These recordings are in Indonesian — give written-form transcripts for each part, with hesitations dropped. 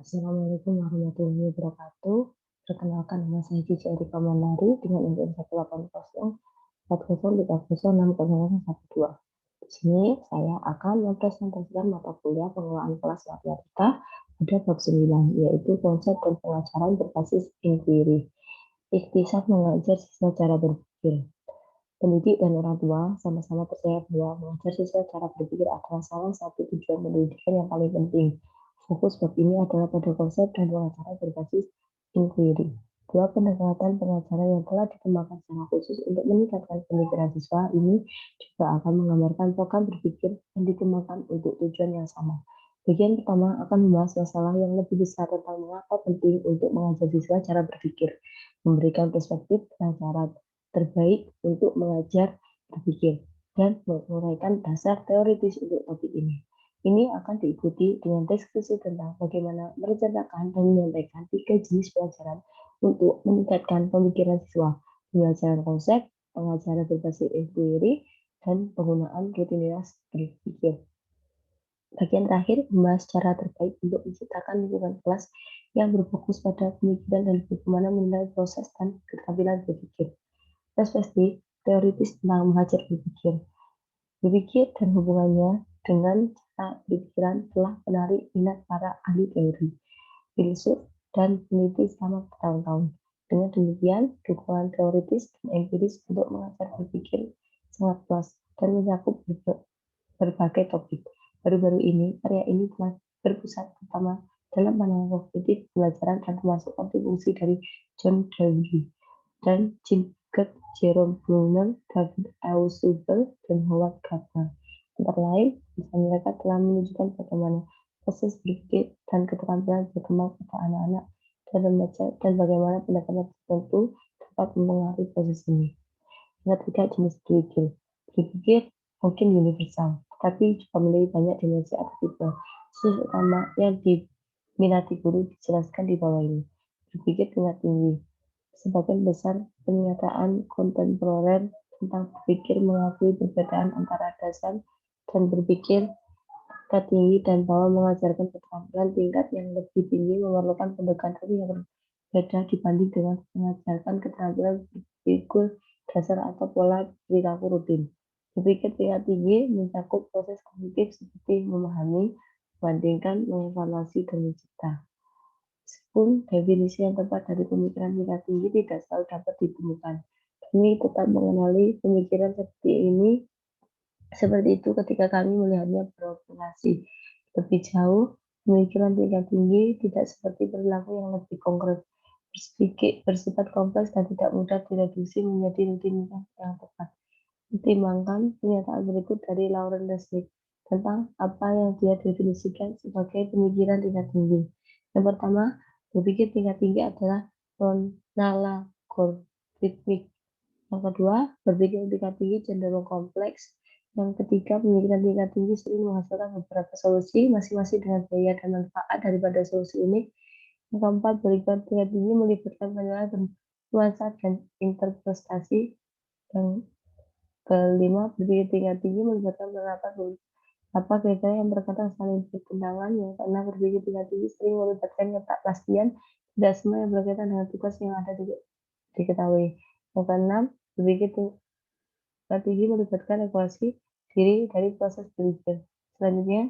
Assalamualaikum warahmatullahi wabarakatuh. Perkenalkan, nama saya Cici Erika Mandari dengan NPM 1804030306012. Di sini saya akan mempresentasikan mata kuliah pengelolaan kelas matematika pada bab 9, yaitu konsep dan pengajaran berbasis inquiry. Ikhtisar mengajar siswa cara berpikir. Pendidik dan orang tua sama-sama percaya bahwa mengajar siswa cara berpikir adalah salah satu tujuan pendidikan yang paling penting. Fokus bab ini adalah pada konsep dan pengajaran berbasis inquiry. Dua pendekatan pengajaran yang telah dikembangkan secara khusus untuk meningkatkan pemikiran siswa ini juga akan menggambarkan program berpikir yang dikembangkan untuk tujuan yang sama. Bagian pertama akan membahas masalah yang lebih besar tentang mengapa penting untuk mengajar siswa cara berpikir, memberikan perspektif pengajaran terbaik untuk mengajar berpikir, dan menguraikan dasar teoritis untuk topik ini. Ini akan diikuti dengan diskusi tentang bagaimana merencanakan dan menyampaikan 3 jenis pelajaran untuk meningkatkan pemikiran siswa, pembelajaran konsep, pengajaran berbasis inquiry, dan penggunaan rutinitas berpikir. Bagian terakhir membahas cara terbaik untuk menciptakan lingkungan kelas yang berfokus pada pemikiran dan bagaimana menilai proses dan keterampilan berpikir. Perspektif teoritis tentang mengajar berpikir. Berpikir dan hubungannya dengan cara berpikiran telah menarik minat para ahli teori, filsuf, dan peneliti selama bertahun-tahun. Dengan demikian, dukungan teoritis dan empiris untuk mengajar berpikir sangat luas dan mencakup berbagai topik. Baru-baru ini, karya ini telah berpusat pertama dalam pandangan kognitif pembelajaran dan termasuk kontribusi dari John Dewey dan Jean Piaget, Jerome Bruner, David Ausubel, dan Howard Gardner. Antara lain, misalnya mereka telah menunjukkan bagaimana proses berpikir dan keterampilan berkembang pada anak-anak dan remaja dan bagaimana pendekatan tertentu dapat mempengaruhi proses ini. Yang ketiga, jenis berpikir. Berpikir mungkin universal, tetapi juga memiliki banyak dimensi atau tipe. Khusus utama yang diminati guru dijelaskan di bawah ini. Berpikir tingkat tinggi. Sebagian besar pernyataan kontemporer tentang berpikir mengakui perbedaan antara dasar dan berpikir tingkat tinggi dan bahwa mengajarkan keterampilan tingkat yang lebih tinggi memerlukan pendekatan yang berbeda dibanding dengan mengajarkan keterampilan berpikir dasar atau pola perilaku rutin. Berpikir tingkat tinggi mencakup proses kognitif seperti memahami, membandingkan, mengevaluasi, dan mencipta. Meskipun definisi yang tepat dari pemikiran tingkat tinggi tidak selalu dapat ditemukan, kami tetap mengenali pemikiran seperti itu ketika kami melihatnya beroperasi. Lebih jauh, pemikiran tingkat tinggi tidak seperti perilaku yang lebih konkret, bersifat kompleks dan tidak mudah direduksi menjadi rutinitas yang tepat. Pertimbangkan pernyataan berikut dari Lauren Leslie tentang apa yang dia definisikan sebagai pemikiran tingkat tinggi. Yang pertama, berpikir tingkat tinggi adalah non-algoritmik. Yang kedua, berpikir tingkat tinggi cenderung kompleks. Yang ketiga, pemikiran tingkat tinggi sering menghasilkan beberapa solusi, masing-masing dengan biaya dan manfaat daripada solusi unik. Yang keempat, berpikir tingkat tinggi melibatkan penilaian bernuansa dan interpretasi. Yang kelima, berpikir tingkat tinggi melibatkan penerapan beberapa kriteria yang berkaitan saling bertentangan. Yang keenam, berpikir tingkat tinggi sering melibatkan ketidakpastian. Tidak semua yang berkaitan dengan tugas yang ada diketahui. Yang keenam, berpikir tingkat tinggi melibatkan evaluasi diri dari proses berpikir. Selanjutnya,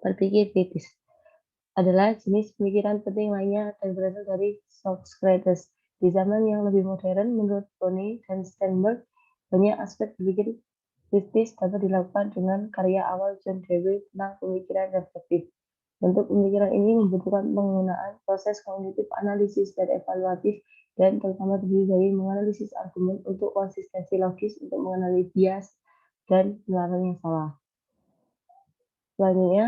berpikir kritis adalah jenis pemikiran penting lainnya dan berasal dari Socrates. Di zaman yang lebih modern, menurut Tony dan Sternberg, banyak aspek berpikir kritis dapat dilakukan dengan karya awal John Dewey tentang pemikiran reflektif. Bentuk pemikiran ini membutuhkan penggunaan proses kognitif, analisis, dan evaluatif, dan terutama terdiri dari menganalisis argumen untuk konsistensi logis, untuk mengenali bias, dan penilaian yang salah. Selanjutnya,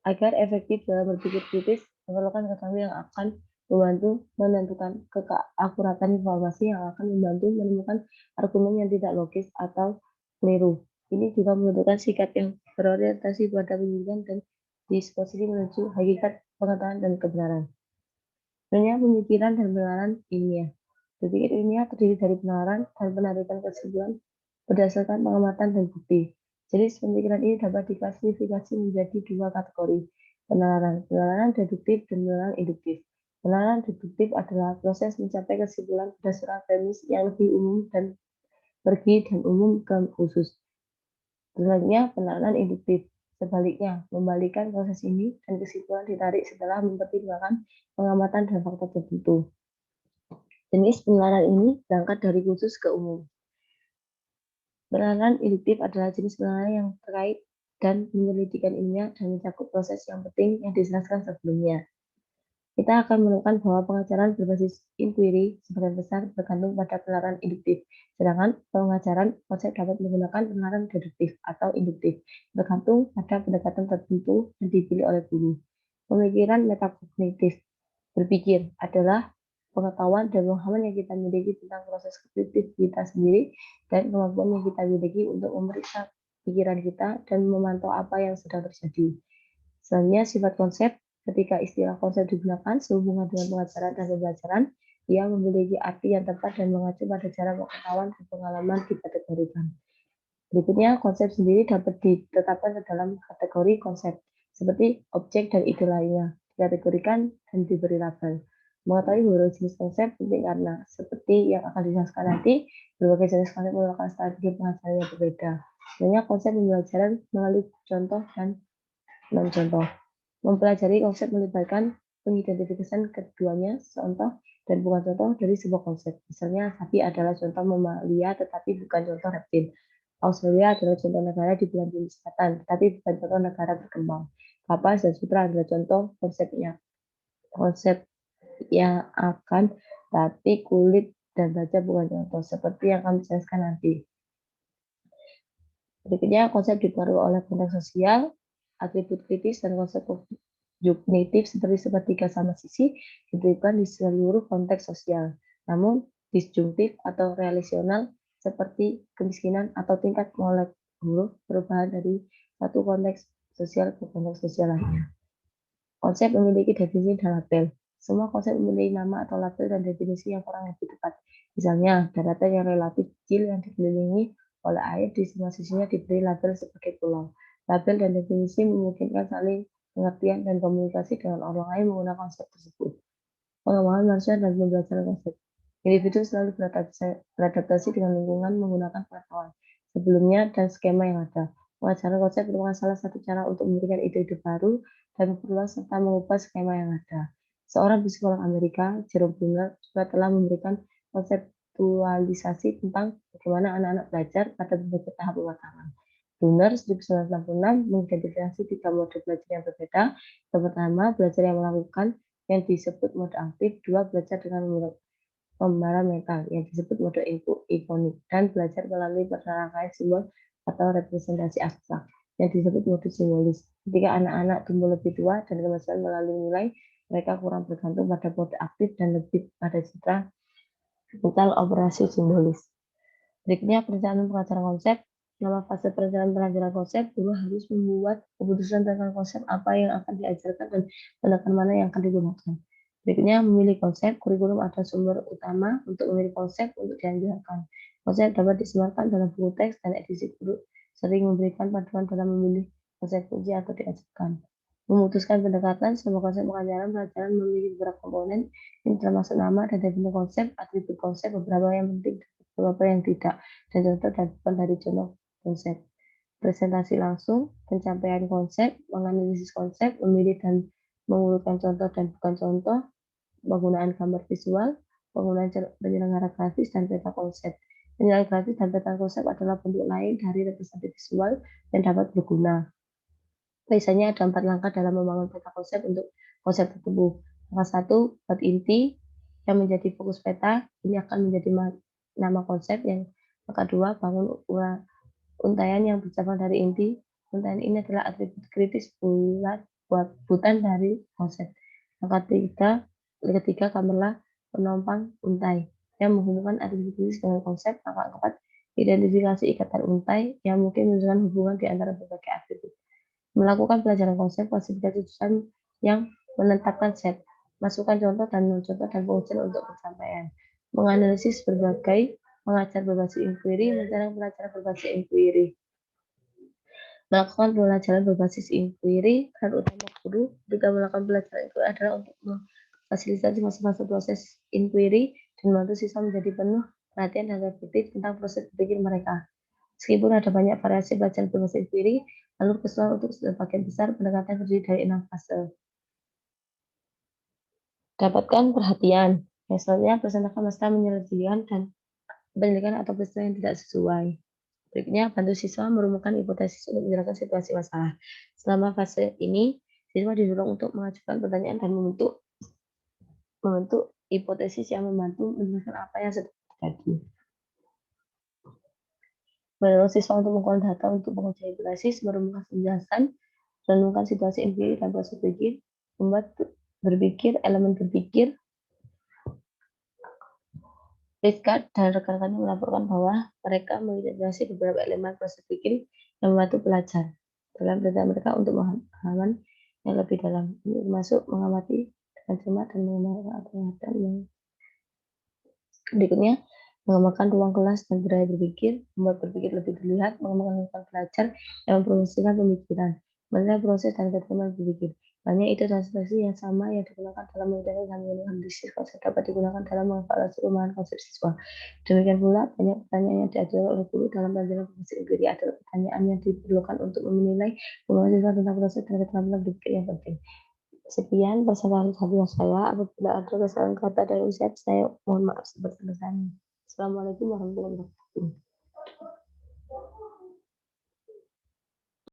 agar efektif dalam berpikir kritis, memerlukan keterampilan yang akan membantu menentukan keakuratan informasi yang akan membantu menemukan argumen yang tidak logis atau keliru. Ini juga membutuhkan sikap yang berorientasi pada penelitian dan disposisi menuju hakikat pengetahuan dan kebenaran. Sebenarnya pemikiran dan penalaran ilmiah. Berpikir ilmiah terdiri dari penalaran dan penarikan kesimpulan berdasarkan pengamatan dan bukti. Jenis pemikiran ini dapat diklasifikasi menjadi dua kategori. Penalaran deduktif dan penalaran induktif. Penalaran deduktif adalah proses mencapai kesimpulan berdasarkan premis yang lebih umum dan pergi dan umum ke khusus. Selanjutnya, penalaran induktif. Sebaliknya, membalikkan proses ini dan kesimpulan ditarik setelah mempertimbangkan pengamatan dan faktor tertentu. Jenis penalaran ini berangkat dari khusus ke umum. Penalaran induktif adalah jenis penalaran yang terkait dan menyelidikkan ilmiah dan mencakup proses yang penting yang dijelaskan sebelumnya. Kita akan menemukan bahwa pengajaran berbasis inquiry sebagian besar bergantung pada penalaran induktif, sedangkan pengajaran konsep dapat menggunakan penalaran deduktif atau induktif, bergantung pada pendekatan tertentu yang dipilih oleh guru. Pemikiran metakognitif berpikir adalah pengetahuan dan pemahaman yang kita miliki tentang proses kognitif kita sendiri dan kemampuan yang kita miliki untuk memeriksa pikiran kita dan memantau apa yang sedang terjadi. Selanjutnya, sifat konsep. Ketika istilah konsep digunakan sehubungan dengan pengajaran dan pembelajaran, ia memiliki arti yang tepat dan mengacu pada cara pengetahuan dan pengalaman dikategorikan. Berikutnya, konsep sendiri dapat ditetapkan ke dalam kategori konsep, seperti objek dan ide lainnya, dikategorikan dan diberi label. Mengetahui beberapa jenis konsep penting karena, seperti yang akan dijelaskan nanti, berbagai jenis konsep merupakan strategi pengajaran yang berbeda. Sebenarnya konsep pembelajaran melalui contoh dan non-contoh. Mempelajari konsep melibatkan pengidentifikasian keduanya, contoh dan bukan contoh dari sebuah konsep. Misalnya, sapi adalah contoh mamalia tetapi bukan contoh reptil. Australia adalah contoh negara di bulan bumi selatan, tetapi bukan contoh negara berkembang. Kapas dan sutra adalah contoh konsep yang akan, tapi kulit dan baja bukan contoh, seperti yang akan dijelaskan nanti. Berikutnya, konsep dipengaruhi oleh konteks sosial, atribut kritis, dan konsep kognitif seperti sepertiga sama sisi diberikan di seluruh konteks sosial. Namun, disjungtif atau relasional seperti kemiskinan atau tingkat molekul perubahan dari satu konteks sosial ke konteks sosial lainnya. Konsep memiliki definisi dan label. Semua konsep memiliki nama atau label dan definisi yang kurang lebih tepat. Misalnya, daratan yang relatif kecil yang dikelilingi oleh air di semua sisinya diberi label sebagai pulau. Label dan definisi memungkinkan saling pengertian dan komunikasi dengan orang lain menggunakan konsep tersebut. Pengembangan manusia dan pembelajaran konsep. Individu selalu beradaptasi dengan lingkungan menggunakan pengetahuan sebelumnya dan skema yang ada. Pengajaran konsep merupakan salah satu cara untuk memberikan ide-ide baru dan memperluas serta mengubah skema yang ada. Seorang psikolog Amerika, Jerome Bruner, juga telah memberikan konseptualisasi tentang bagaimana anak-anak belajar pada berbagai tahap pengetahuan. Brunner 1966 mengidentifikasi 3 mode belajar yang berbeda. Yang pertama, belajar yang melakukan yang disebut mode aktif, 2 belajar dengan pembaharan mental yang disebut mode ikonik, dan belajar melalui rangkaian simbol atau representasi abstrak yang disebut mode simbolis. Ketika anak-anak tumbuh lebih tua dan kemajuan melalui nilai, mereka kurang bergantung pada mode aktif dan lebih pada citra mental operasi simbolis. Berikutnya, perencanaan pengajaran konsep. Selama fase perencanaan pelajaran konsep, guru harus membuat keputusan tentang konsep apa yang akan diajarkan dan pendekatan mana yang akan digunakan. Berikutnya, memilih konsep. Kurikulum adalah sumber utama untuk memilih konsep untuk diajarkan. Konsep dapat disematkan dalam buku teks dan edisi guru sering memberikan panduan dalam memilih konsep kunci atau diajarkan. Memutuskan pendekatan. Semua konsep pengajaran pelajaran memiliki beberapa komponen, ini termasuk nama dan definisi konsep, atribut konsep, beberapa yang penting, beberapa yang tidak, dan contoh dan bukan dari contoh konsep. Presentasi langsung, pencapaian konsep, menganalisis konsep, memilih dan mengurutkan contoh dan bukan contoh, penggunaan gambar visual, penggunaan penyelenggara grafis dan peta konsep. Penyelenggara grafis dan peta konsep adalah bentuk lain dari representasi visual yang dapat berguna. Biasanya ada 4 langkah dalam membangun peta konsep untuk konsep tertentu. Langkah 1, buat inti yang menjadi fokus peta. Ini akan menjadi nama konsep. Yang langkah 2, bangun untaian yang bercabang dari inti. Untaian ini adalah atribut kritis buatan dari konsep. Langkah 3, gambarlah penopang untai yang menghubungkan atribut kritis dengan konsep. Langkah 4, identifikasi ikatan untai yang mungkin menunjukkan hubungan di antara berbagai atribut. Melakukan pelajaran konsep, klasifikasi tujuan yang menetapkan set, masukkan contoh dan non-contoh dan pengujian untuk pencapaian. Menganalisis berbagai, mengajar berbasis inquiry, mencari pelajaran berbasis inquiry. Melakukan pembelajaran berbasis inquiry, peran utama guru ketika melakukan pelajaran itu adalah untuk memfasilitasi masa-masa proses inquiry dan membantu siswa menjadi penuh perhatian dan reflektif tentang proses berpikir mereka. Meskipun ada banyak variasi pelajaran berbasis inquiry, lalu keseluruhan untuk sebagian besar pendekatan terdiri dari 6 fase. Dapatkan perhatian. Misalnya, presentasi masalah menyelesaikan dan penyelidikan atau peristiwa yang tidak sesuai. Berikutnya, bantu siswa merumuskan hipotesis untuk menjelaskan situasi masalah. Selama fase ini, siswa didorong untuk mengajukan pertanyaan dan membentuk hipotesis yang membantu menjelaskan apa yang sedang terjadi. Mendorong siswa untuk mengumpulkan data untuk menguji hipotesis, merumuskan penjelasan, merenungkan situasi empirik dan proses berpikir, membuat berpikir, elemen berpikir. Rizkat dan rekan-rekannya melaporkan bahwa mereka mengidentifikasi beberapa elemen proses pikir yang membantu pelajar dalam perintah mereka untuk pemahaman yang lebih dalam, termasuk mengamati dengan cermat dan mengenal apa yang berikutnya, mengembangkan ruang kelas dan budaya berpikir, membuat berpikir lebih terlihat, mengembangkan lingkungan pelajar yang mempromosikan pemikiran, menilai proses dan keterangan berpikir. Banyak ide dan strategi yang sama yang digunakan dalam mengendalikan dan menggunakan diskursus konsep dapat digunakan dalam mengevaluasi pemahaman konsep siswa. Demikian pula, banyak pertanyaan yang diajukan oleh guru dalam pelajaran berbasis empiri adalah pertanyaan yang diperlukan untuk menilai pemahaman siswa tentang proses dan keterangan berpikir yang penting. Sekian presentasi saya. Apabila ada kesalahan kata dan ucapan, saya mohon maaf sebesar-besarnya. Assalamualaikum warahmatullahi wabarakatuh.